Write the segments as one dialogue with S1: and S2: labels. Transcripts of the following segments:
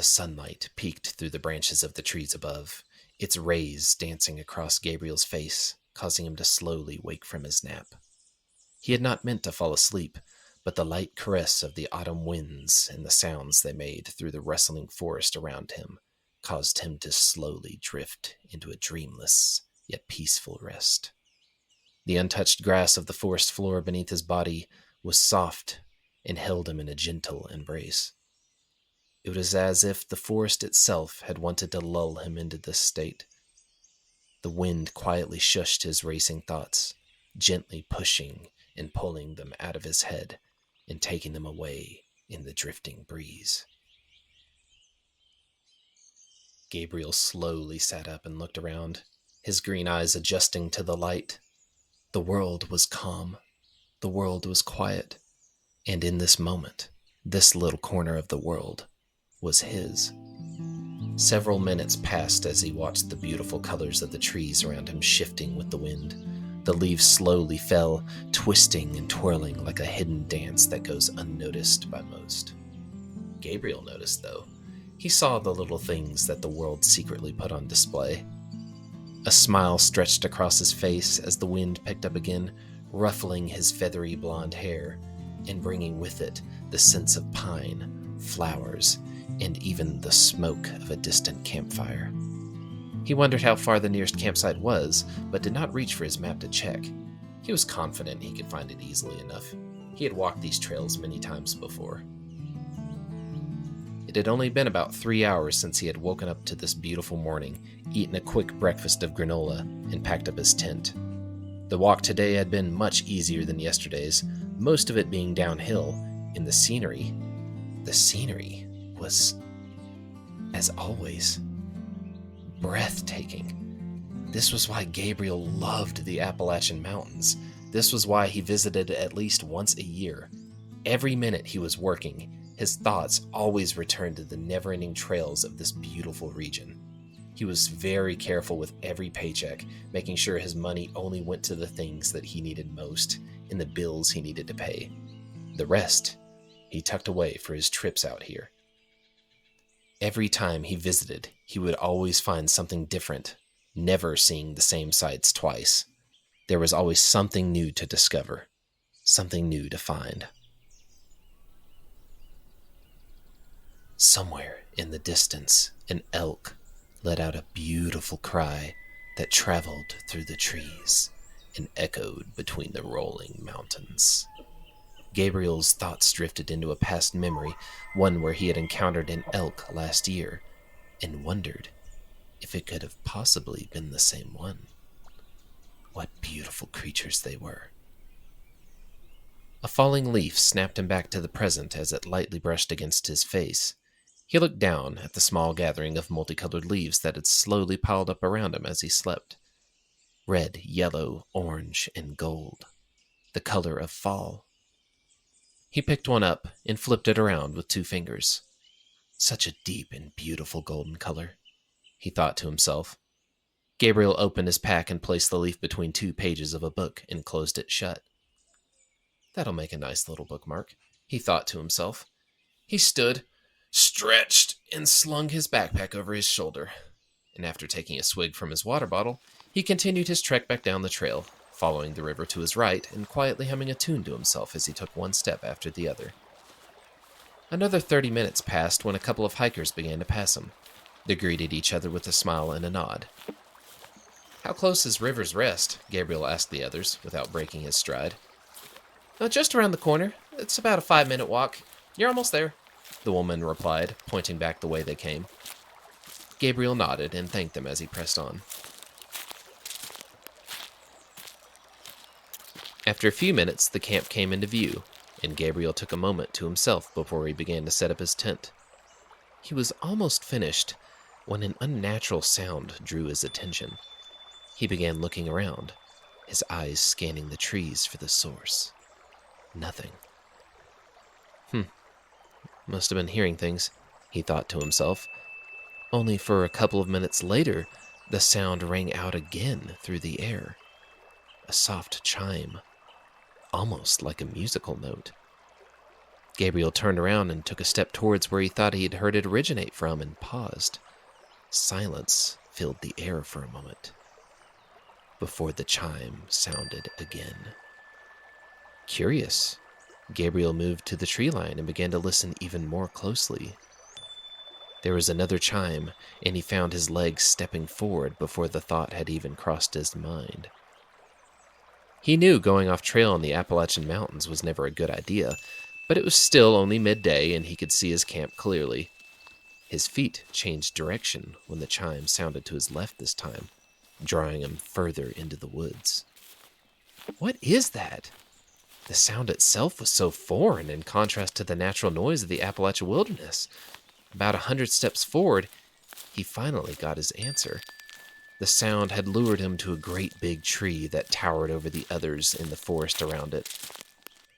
S1: The sunlight peeked through the branches of the trees above, its rays dancing across Gabriel's face, causing him to slowly wake from his nap. He had not meant to fall asleep, but the light caress of the autumn winds and the sounds they made through the rustling forest around him caused him to slowly drift into a dreamless yet peaceful rest. The untouched grass of the forest floor beneath his body was soft and held him in a gentle embrace. It was as if the forest itself had wanted to lull him into this state. The wind quietly shushed his racing thoughts, gently pushing and pulling them out of his head and taking them away in the drifting breeze. Gabriel slowly sat up and looked around, his green eyes adjusting to the light. The world was calm. The world was quiet. And in this moment, this little corner of the world was his. Several minutes passed as he watched the beautiful colors of the trees around him shifting with the wind. The leaves slowly fell, twisting and twirling like a hidden dance that goes unnoticed by most. Gabriel noticed, though. He saw the little things that the world secretly put on display. A smile stretched across his face as the wind picked up again, ruffling his feathery blonde hair and bringing with it the scents of pine, flowers, and even the smoke of a distant campfire. He wondered how far the nearest campsite was, but did not reach for his map to check. He was confident he could find it easily enough. He had walked these trails many times before. It had only been about 3 hours since he had woken up to this beautiful morning, eaten a quick breakfast of granola, and packed up his tent. The walk today had been much easier than yesterday's, most of it being downhill, and the scenery was, as always, breathtaking. This was why Gabriel loved the Appalachian Mountains. This was why he visited at least once a year. Every minute he was working, his thoughts always returned to the never-ending trails of this beautiful region. He was very careful with every paycheck, making sure his money only went to the things that he needed most and the bills he needed to pay. The rest, he tucked away for his trips out here. Every time he visited, he would always find something different, never seeing the same sights twice. There was always something new to discover, something new to find. Somewhere in the distance, an elk let out a beautiful cry that traveled through the trees and echoed between the rolling mountains. Gabriel's thoughts drifted into a past memory, one where he had encountered an elk last year, and wondered if it could have possibly been the same one. What beautiful creatures they were. A falling leaf snapped him back to the present as it lightly brushed against his face. He looked down at the small gathering of multicolored leaves that had slowly piled up around him as he slept. Red, yellow, orange, and gold. The color of fall. He picked one up and flipped it around with 2 fingers. Such a deep and beautiful golden color, he thought to himself. Gabriel opened his pack and placed the leaf between 2 pages of a book and closed it shut. That'll make a nice little bookmark, he thought to himself. He stood, stretched, and slung his backpack over his shoulder. And after taking a swig from his water bottle, he continued his trek back down the trail, following the river to his right and quietly humming a tune to himself as he took one step after the other. Another 30 minutes passed when a couple of hikers began to pass him. They greeted each other with a smile and a nod. "How close is River's Rest?" Gabriel asked the others, without breaking his stride. "Just around the corner. It's about a 5-minute walk. You're almost there," the woman replied, pointing back the way they came. Gabriel nodded and thanked them as he pressed on. After a few minutes, the camp came into view, and Gabriel took a moment to himself before he began to set up his tent. He was almost finished when an unnatural sound drew his attention. He began looking around, his eyes scanning the trees for the source. Nothing. Must have been hearing things, he thought to himself. Only for a couple of minutes later, the sound rang out again through the air. A soft chime, almost like a musical note. Gabriel turned around and took a step towards where he thought he had heard it originate from and paused. Silence filled the air for a moment before the chime sounded again. Curious, Gabriel moved to the tree line and began to listen even more closely. There was another chime, and he found his legs stepping forward before the thought had even crossed his mind. He knew going off trail in the Appalachian Mountains was never a good idea, but it was still only midday and he could see his camp clearly. His feet changed direction when the chime sounded to his left this time, drawing him further into the woods. What is that? The sound itself was so foreign in contrast to the natural noise of the Appalachian wilderness. About 100 steps forward, he finally got his answer. The sound had lured him to a great big tree that towered over the others in the forest around it.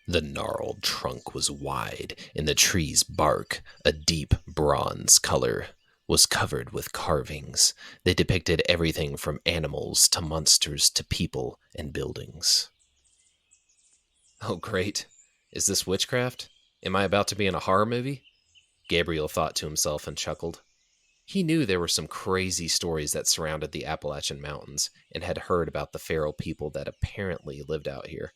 S1: The gnarled trunk was wide, and the tree's bark, a deep bronze color, was covered with carvings. They depicted everything from animals to monsters to people and buildings. Oh, great. Is this witchcraft? Am I about to be in a horror movie? Gabriel thought to himself and chuckled. He knew there were some crazy stories that surrounded the Appalachian Mountains and had heard about the feral people that apparently lived out here.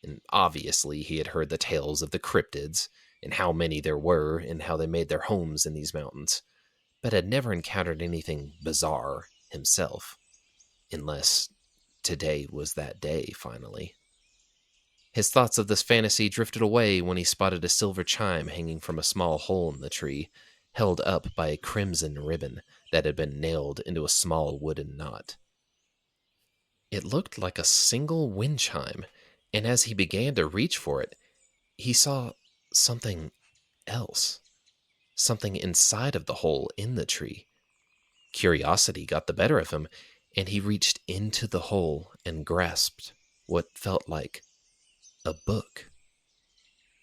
S1: And obviously he had heard the tales of the cryptids and how many there were and how they made their homes in these mountains, but had never encountered anything bizarre himself, unless today was that day finally. His thoughts of this fantasy drifted away when he spotted a silver chime hanging from a small hole in the tree, held up by a crimson ribbon that had been nailed into a small wooden knot. It looked like a single wind chime, and as he began to reach for it, he saw something else, something inside of the hole in the tree. Curiosity got the better of him, and he reached into the hole and grasped what felt like a book.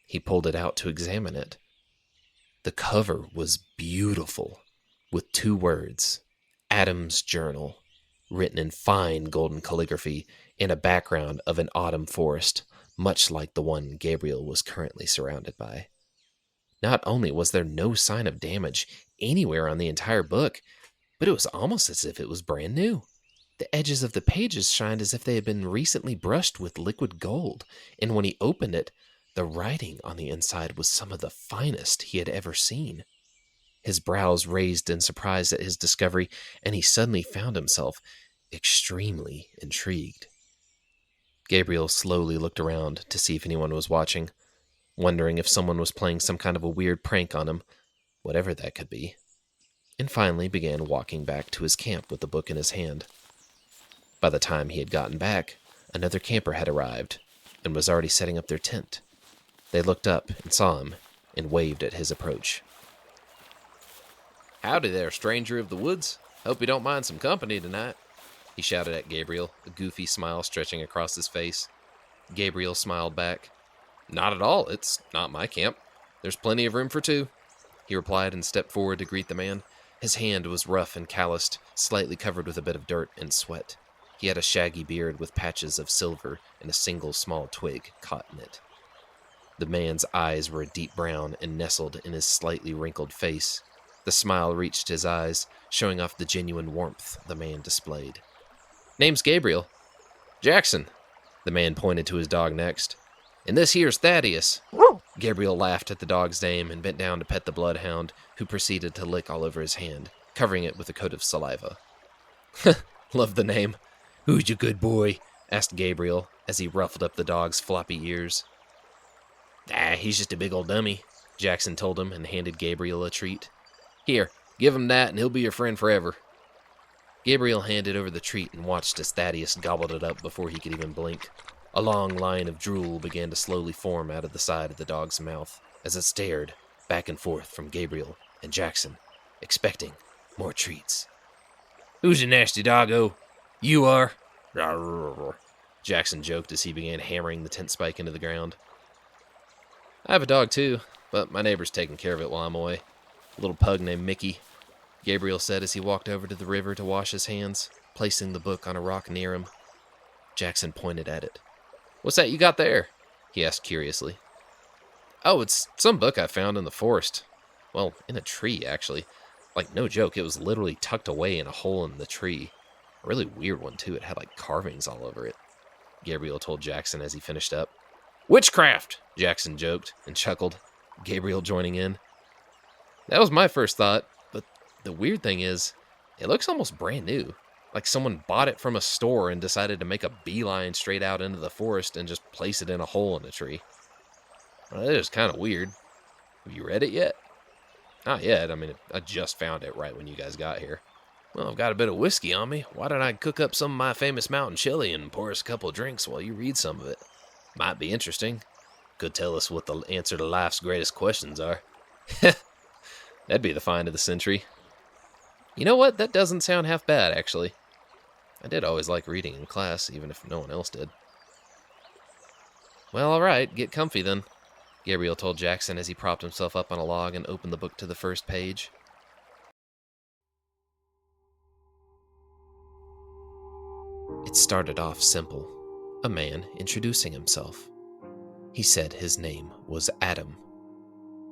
S1: He pulled it out to examine it. The cover was beautiful, with 2 words, Adam's Journal, written in fine golden calligraphy in a background of an autumn forest, much like the one Gabriel was currently surrounded by. Not only was there no sign of damage anywhere on the entire book, but it was almost as if it was brand new. The edges of the pages shined as if they had been recently brushed with liquid gold, and when he opened it, the writing on the inside was some of the finest he had ever seen. His brows raised in surprise at his discovery, and he suddenly found himself extremely intrigued. Gabriel slowly looked around to see if anyone was watching, wondering if someone was playing some kind of a weird prank on him, whatever that could be, and finally began walking back to his camp with the book in his hand. By the time he had gotten back, another camper had arrived and was already setting up their tent. They looked up and saw him and waved at his approach. "Howdy there, stranger of the woods. Hope you don't mind some company tonight," he shouted at Gabriel, a goofy smile stretching across his face. Gabriel smiled back. "Not at all. It's not my camp. There's plenty of room for 2, he replied and stepped forward to greet the man. His hand was rough and calloused, slightly covered with a bit of dirt and sweat. He had a shaggy beard with patches of silver and a single small twig caught in it. The man's eyes were a deep brown and nestled in his slightly wrinkled face. The smile reached his eyes, showing off the genuine warmth the man displayed. "Name's Gabriel." "Jackson." The man pointed to his dog next. "And this here's Thaddeus." Gabriel laughed at the dog's name and bent down to pet the bloodhound, who proceeded to lick all over his hand, covering it with a coat of saliva. "Love the name. Who's your good boy?" asked Gabriel, as he ruffled up the dog's floppy ears. He's just a big old dummy," Jackson told him and handed Gabriel a treat. "Here, give him that and he'll be your friend forever." Gabriel handed over the treat and watched as Thaddeus gobbled it up before he could even blink. A long line of drool began to slowly form out of the side of the dog's mouth as it stared back and forth from Gabriel and Jackson, expecting more treats. "Who's your nasty doggo? You are." Jackson joked as he began hammering the tent spike into the ground. "I have a dog too, but my neighbor's taking care of it while I'm away. A little pug named Mickey," Gabriel said as he walked over to the river to wash his hands, placing the book on a rock near him. Jackson pointed at it. "What's that you got there?" he asked curiously. Oh, it's some book I found in the forest. Well, in a tree, actually. Like, no joke, it was literally tucked away in a hole in the tree. A really weird one, too. It had, like, carvings all over it. Gabriel told Jackson as he finished up. Witchcraft! Jackson joked and chuckled, Gabriel joining in. That was my first thought, but the weird thing is, it looks almost brand new. Like someone bought it from a store and decided to make a beeline straight out into the forest and just place it in a hole in a tree. Well, it is kind of weird. Have you read it yet? Not yet. I mean, I just found it right when you guys got here. Well, I've got a bit of whiskey on me. Why don't I cook up some of my famous mountain chili and pour us a couple of drinks while you read some of it? Might be interesting. Could tell us what the answer to life's greatest questions are. That'd be the find of the century. You know what? That doesn't sound half bad, actually. I did always like reading in class, even if no one else did. Well, all right, get comfy then, Gabriel told Jackson as he propped himself up on a log and opened the book to the first page. It started off simple, a man introducing himself. He said his name was Adam,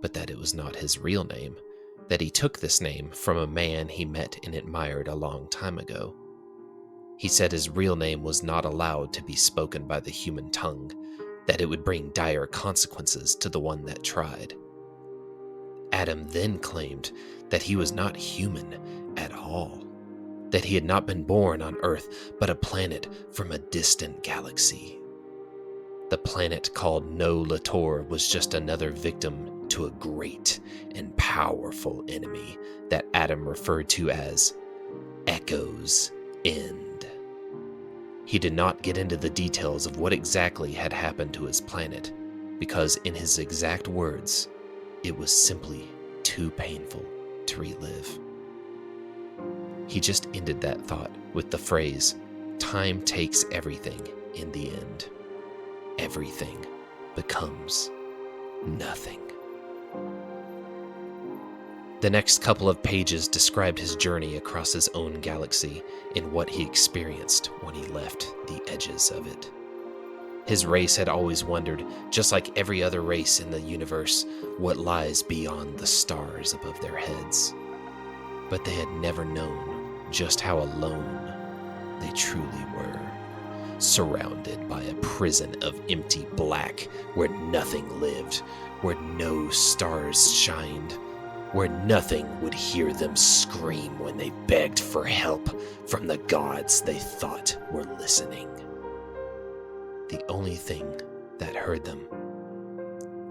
S1: but that it was not his real name, that he took this name from a man he met and admired a long time ago. He said his real name was not allowed to be spoken by the human tongue, that it would bring dire consequences to the one that tried. Adam then claimed that he was not human at all, that he had not been born on Earth, but a planet from a distant galaxy. The planet called No Lator was just another victim to a great and powerful enemy that Adam referred to as Echo's End. He did not get into the details of what exactly had happened to his planet, because in his exact words, it was simply too painful to relive. He just ended that thought with the phrase, "Time takes everything in the end. Everything becomes nothing." The next couple of pages described his journey across his own galaxy and what he experienced when he left the edges of it. His race had always wondered, just like every other race in the universe, what lies beyond the stars above their heads. But they had never known just how alone they truly were, surrounded by a prison of empty black where nothing lived, where no stars shined, where nothing would hear them scream when they begged for help from the gods they thought were listening. The only thing that heard them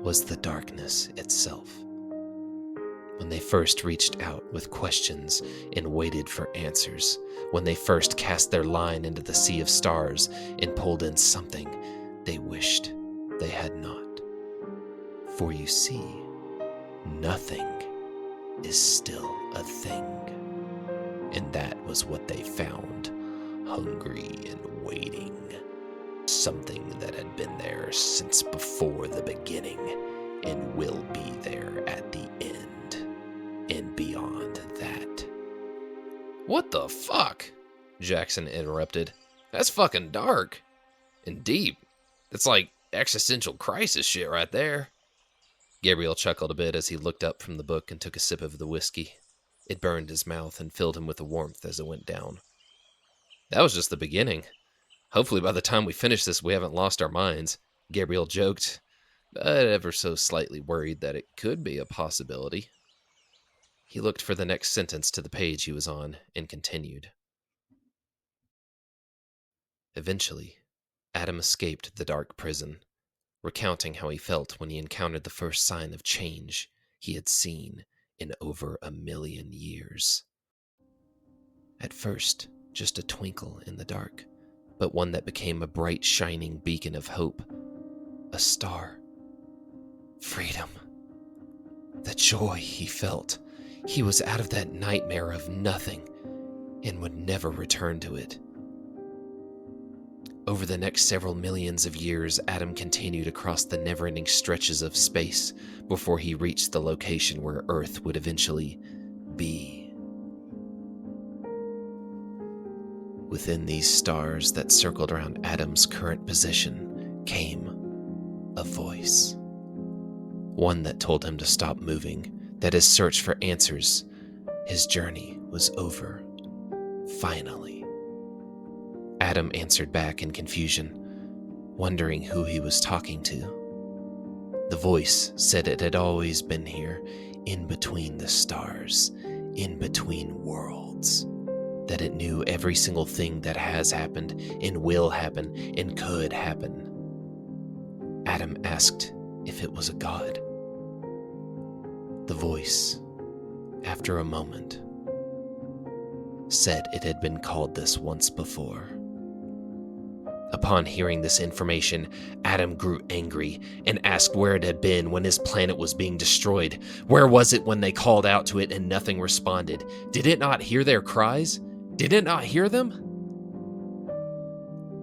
S1: was the darkness itself. When they first reached out with questions and waited for answers, when they first cast their line into the sea of stars and pulled in something they wished they had not. For you see, nothing is still a thing. And that was what they found, hungry and waiting. Something that had been there since before the beginning and will be there at the end and beyond that. What the fuck? Jackson interrupted. That's fucking dark and deep. It's like existential crisis shit right there. Gabriel chuckled a bit as he looked up from the book and took a sip of the whiskey. It burned his mouth and filled him with a warmth as it went down. That was just the beginning. Hopefully by the time we finish this, we haven't lost our minds, Gabriel joked, but ever so slightly worried that it could be a possibility. He looked for the next sentence to the page he was on and continued. Eventually, Adam escaped the dark prison, recounting how he felt when he encountered the first sign of change he had seen in over 1,000,000 years. At first, just a twinkle in the dark, but one that became a bright, shining beacon of hope. A star. Freedom. The joy he felt. He was out of that nightmare of nothing and would never return to it. Over the next several millions of years, Adam continued across the never-ending stretches of space before he reached the location where Earth would eventually be. Within these stars that circled around Adam's current position came a voice. one that told him to stop moving, that his search for answers, his journey was over. Finally. Adam answered back in confusion, wondering who he was talking to. The voice said it had always been here, in between the stars, in between worlds, that it knew every single thing that has happened and will happen and could happen. Adam asked if it was a god. The voice, after a moment, said it had been called this once before. Upon hearing this information, Adam grew angry and asked where it had been when his planet was being destroyed. Where was it when they called out to it and nothing responded? Did it not hear their cries? Did it not hear them?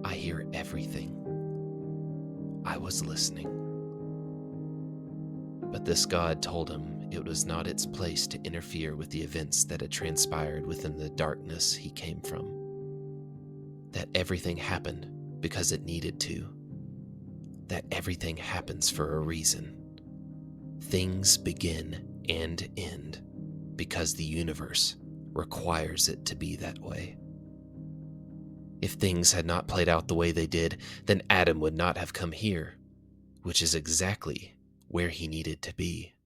S1: I hear everything. I was listening. But this god told him it was not its place to interfere with the events that had transpired within the darkness he came from. That everything happened because it needed to. That everything happens for a reason. Things begin and end because the universe requires it to be that way. If things had not played out the way they did, then Adam would not have come here, which is exactly where he needed to be.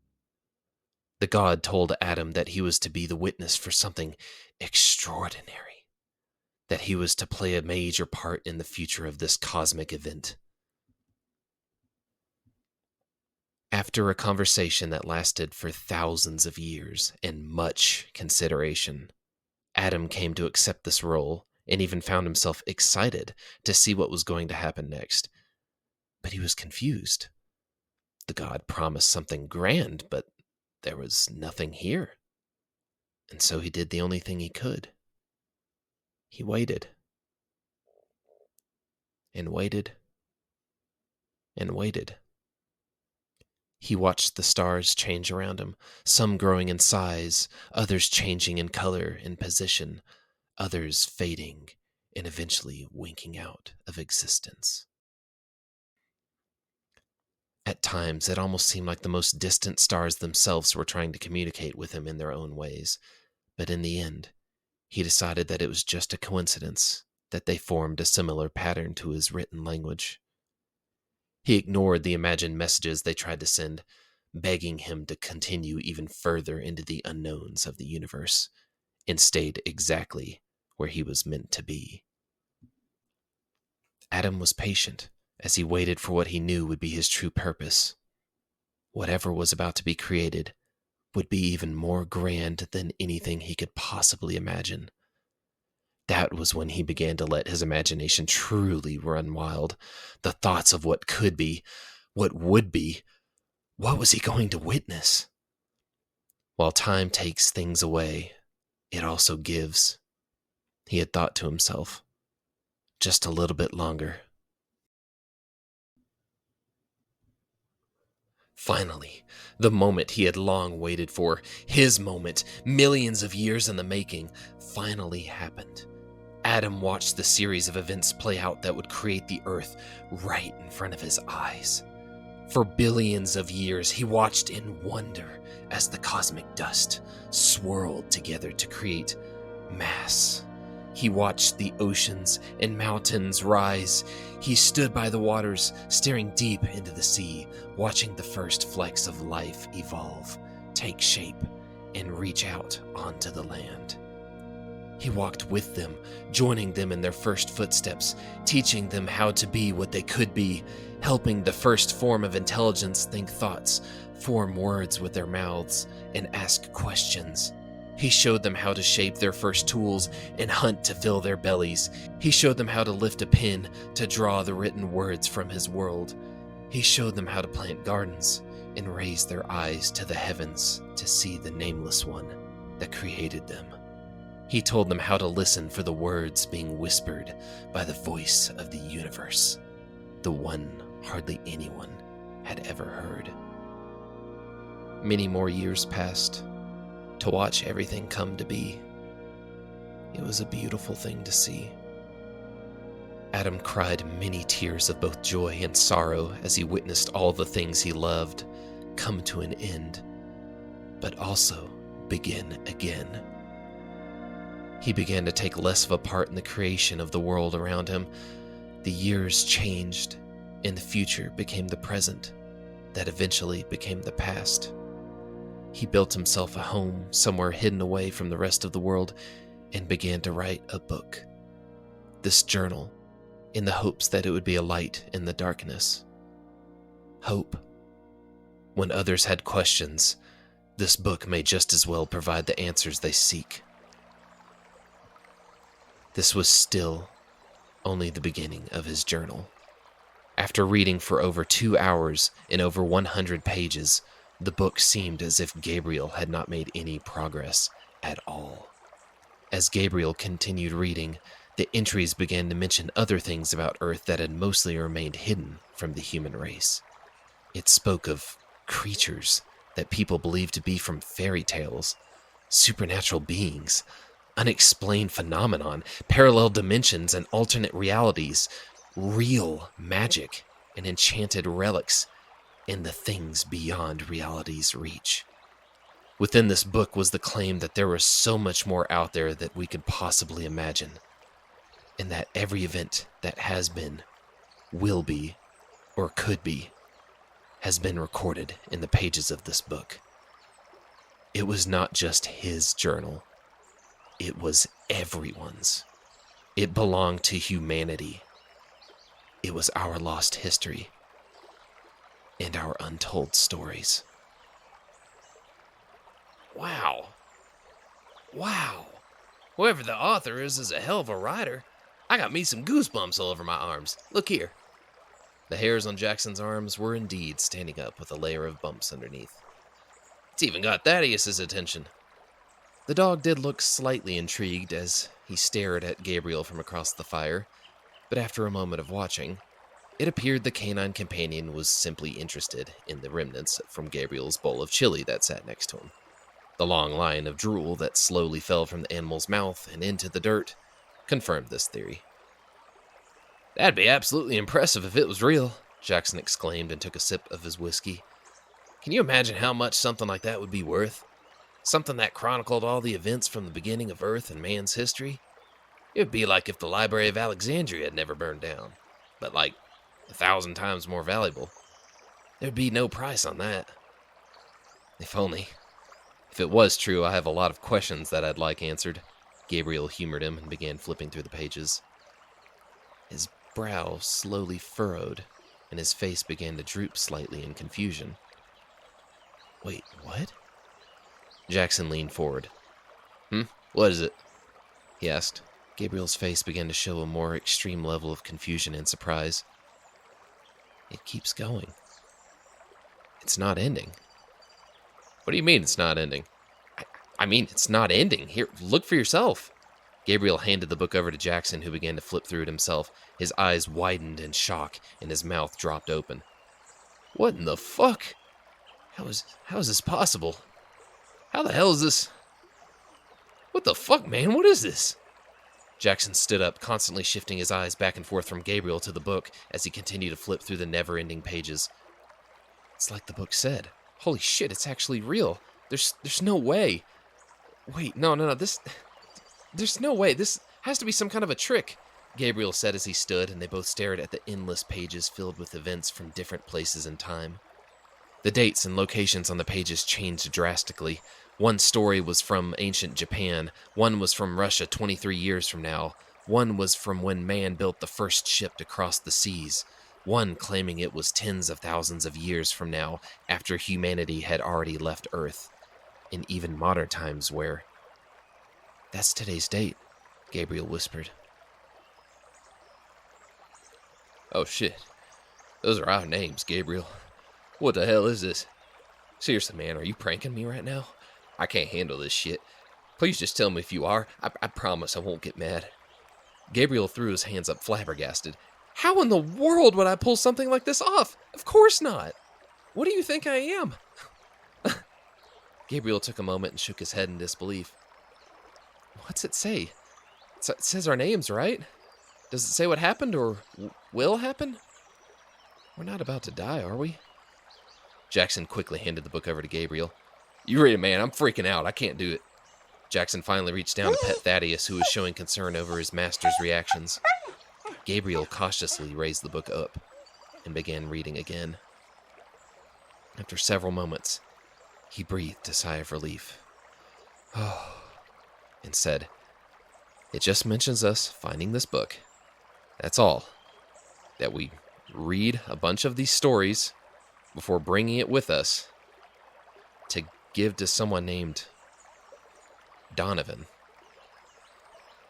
S1: The god told Adam that he was to be the witness for something extraordinary, that he was to play a major part in the future of this cosmic event. After a conversation that lasted for thousands of years and much consideration, Adam came to accept this role and even found himself excited to see what was going to happen next. But he was confused. The god promised something grand, but there was nothing here. And so he did the only thing he could. He waited. And waited. And waited. He watched the stars change around him, some growing in size, others changing in color and position, others fading and eventually winking out of existence. At times, it almost seemed like the most distant stars themselves were trying to communicate with him in their own ways, but in the end, he decided that it was just a coincidence that they formed a similar pattern to his written language. He ignored the imagined messages they tried to send, begging him to continue even further into the unknowns of the universe, and stayed exactly where he was meant to be. Adam was patient as he waited for what he knew would be his true purpose. Whatever was about to be created would be even more grand than anything he could possibly imagine. That was when he began to let his imagination truly run wild. The thoughts of what could be, what would be, what was he going to witness? While time takes things away, it also gives. He had thought to himself, just a little bit longer. Finally, the moment he had long waited for, his moment, millions of years in the making, finally happened. Adam watched the series of events play out that would create the Earth right in front of his eyes. For billions of years, he watched in wonder as the cosmic dust swirled together to create mass. He watched the oceans and mountains rise. He stood by the waters, staring deep into the sea, watching the first flecks of life evolve, take shape, and reach out onto the land. He walked with them, joining them in their first footsteps, teaching them how to be what they could be, helping the first form of intelligence think thoughts, form words with their mouths, and ask questions. He showed them how to shape their first tools and hunt to fill their bellies. He showed them how to lift a pen to draw the written words from his world. He showed them how to plant gardens and raise their eyes to the heavens to see the nameless one that created them. He told them how to listen for the words being whispered by the voice of the universe, the one hardly anyone had ever heard. Many more years passed to watch everything come to be. It was a beautiful thing to see. Adam cried many tears of both joy and sorrow as he witnessed all the things he loved come to an end, but also begin again. He began to take less of a part in the creation of the world around him. The years changed, and the future became the present, that eventually became the past. He built himself a home somewhere hidden away from the rest of the world and began to write a book, this journal, in the hopes that it would be a light in the darkness. Hope. When others had questions, this book may just as well provide the answers they seek. This was still only the beginning of his journal. After reading for over 2 hours and over 100 pages, the book seemed as if Gabriel had not made any progress at all. As Gabriel continued reading, the entries began to mention other things about Earth that had mostly remained hidden from the human race. It spoke of creatures that people believed to be from fairy tales, supernatural beings, unexplained phenomenon, parallel dimensions and alternate realities, real magic and enchanted relics, and the things beyond reality's reach. Within this book was the claim that there was so much more out there that we could possibly imagine, and that every event that has been, will be, or could be, has been recorded in the pages of this book. It was not just his journal. It was everyone's. It belonged to humanity. It was our lost history and our untold stories.
S2: Wow. Whoever the author is a hell of a writer. I got me some goosebumps all over my arms. Look here. The hairs on Jackson's arms were indeed standing up with a layer of bumps underneath. It's even got Thaddeus's attention.
S1: The dog did look slightly intrigued as he stared at Gabriel from across the fire, but after a moment of watching, it appeared the canine companion was simply interested in the remnants from Gabriel's bowl of chili that sat next to him. The long line of drool that slowly fell from the animal's mouth and into the dirt confirmed this theory.
S2: That'd be absolutely impressive if it was real,
S1: Jackson exclaimed and took a sip of his whiskey.
S2: Can you imagine how much something like that would be worth? Something that chronicled all the events from the beginning of Earth and man's history? It would be like if the Library of Alexandria had never burned down, but like 1,000 times more valuable. There'd be no price on that.
S1: If only. If it was true, I have a lot of questions that I'd like answered. Gabriel humored him and began flipping through the pages. His brow slowly furrowed, and his face began to droop slightly in confusion. Wait, what? Jackson leaned forward.
S2: What is it?
S1: He asked. Gabriel's face began to show a more extreme level of confusion and surprise. It keeps going. It's not ending.
S2: What do you mean it's not ending?
S1: I mean, it's not ending. Here, look for yourself. Gabriel handed the book over to Jackson, who began to flip through it himself. His eyes widened in shock, and his mouth dropped open.
S2: What in the fuck? How is this possible? How the hell is this? What the fuck, man? What is this?
S1: Jackson stood up, constantly shifting his eyes back and forth from Gabriel to the book as he continued to flip through the never-ending pages. It's like the book said. Holy shit, it's actually real. There's no way. Wait, no, there's no way. This has to be some kind of a trick, Gabriel said as he stood, and they both stared at the endless pages filled with events from different places in time. The dates and locations on the pages changed drastically. One story was from ancient Japan, one was from Russia 23 years from now, one was from when man built the first ship to cross the seas, one claiming it was tens of thousands of years from now after humanity had already left Earth, in even modern times where... That's today's date, Gabriel whispered.
S2: Oh shit, those are our names, Gabriel. What the hell is this?
S1: Seriously, man, are you pranking me right now?
S2: I can't handle this shit. Please just tell me if you are. I promise I won't get mad.
S1: Gabriel threw his hands up flabbergasted. How in the world would I pull something like this off? Of course not. What do you think I am? Gabriel took a moment and shook his head in disbelief. What's it say? It says our names, right? Does it say what happened or will happen? We're not about to die, are we?
S2: Jackson quickly handed the book over to Gabriel. You read it, man. I'm freaking out. I can't do it. Jackson finally reached down to pet Thaddeus, who was showing concern over his master's reactions. Gabriel cautiously raised the book up and began reading again. After several moments, he breathed a sigh of relief. And said, "It just mentions us finding this book. That's all. That we read a bunch of these stories before bringing it with us to give to someone named Donovan."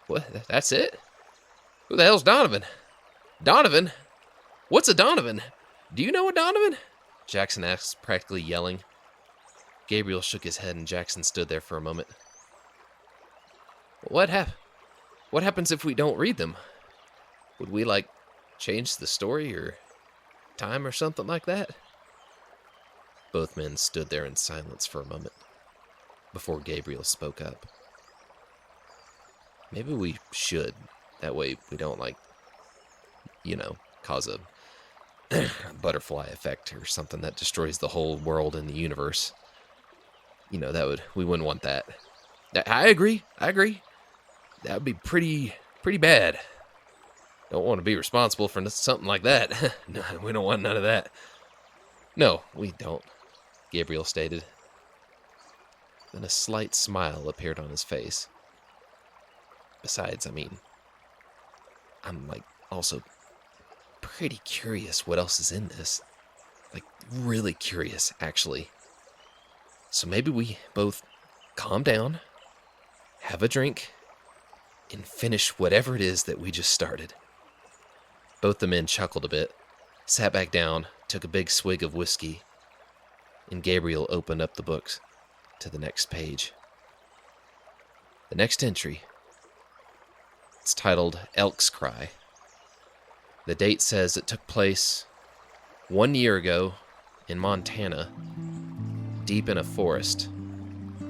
S2: What? That's it? Who the hell's Donovan? Donovan? What's a Donovan? Do you know a Donovan? Jackson asked, practically yelling. Gabriel shook his head and Jackson stood there for a moment. What happens if we don't read them? Would we, change the story or time or something like that? Both men stood there in silence for a moment before Gabriel spoke up. Maybe we should. That way we don't, cause a butterfly effect or something that destroys the whole world and the universe. We wouldn't want that. I agree. That would be pretty bad. Don't want to be responsible for something like that. No, we don't want none of that. No, we don't, Gabriel stated. Then a slight smile appeared on his face. Besides, I'm also pretty curious what else is in this. Really curious, actually. So maybe we both calm down, have a drink, and finish whatever it is that we just started. Both the men chuckled a bit, sat back down, took a big swig of whiskey, and Gabriel opened up the books to the next page. The next entry, it's titled Elk's Cry. The date says it took place 1 year ago in Montana, deep in a forest,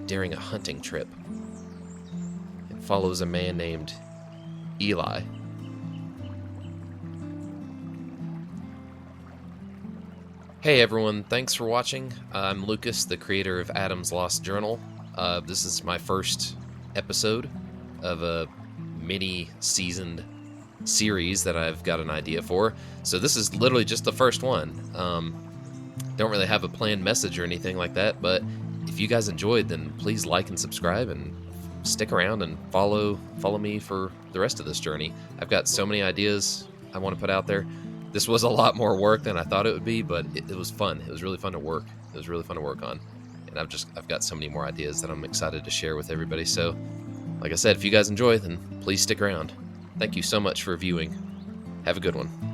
S2: during a hunting trip. It follows a man named Eli. Hey everyone, thanks for watching. I'm Lucas, the creator of Adam's Lost Journal. This is my first episode of a mini-seasoned series that I've got an idea for. So this is literally just the first one. Don't really have a planned message or anything like that, but if you guys enjoyed, then please like and subscribe and stick around and follow me for the rest of this journey. I've got so many ideas I want to put out there. This was a lot more work than I thought it would be, but it was fun. It was really fun to work. It was really fun to work on. And I've got so many more ideas that I'm excited to share with everybody. So, like I said, if you guys enjoy, then please stick around. Thank you so much for viewing. Have a good one.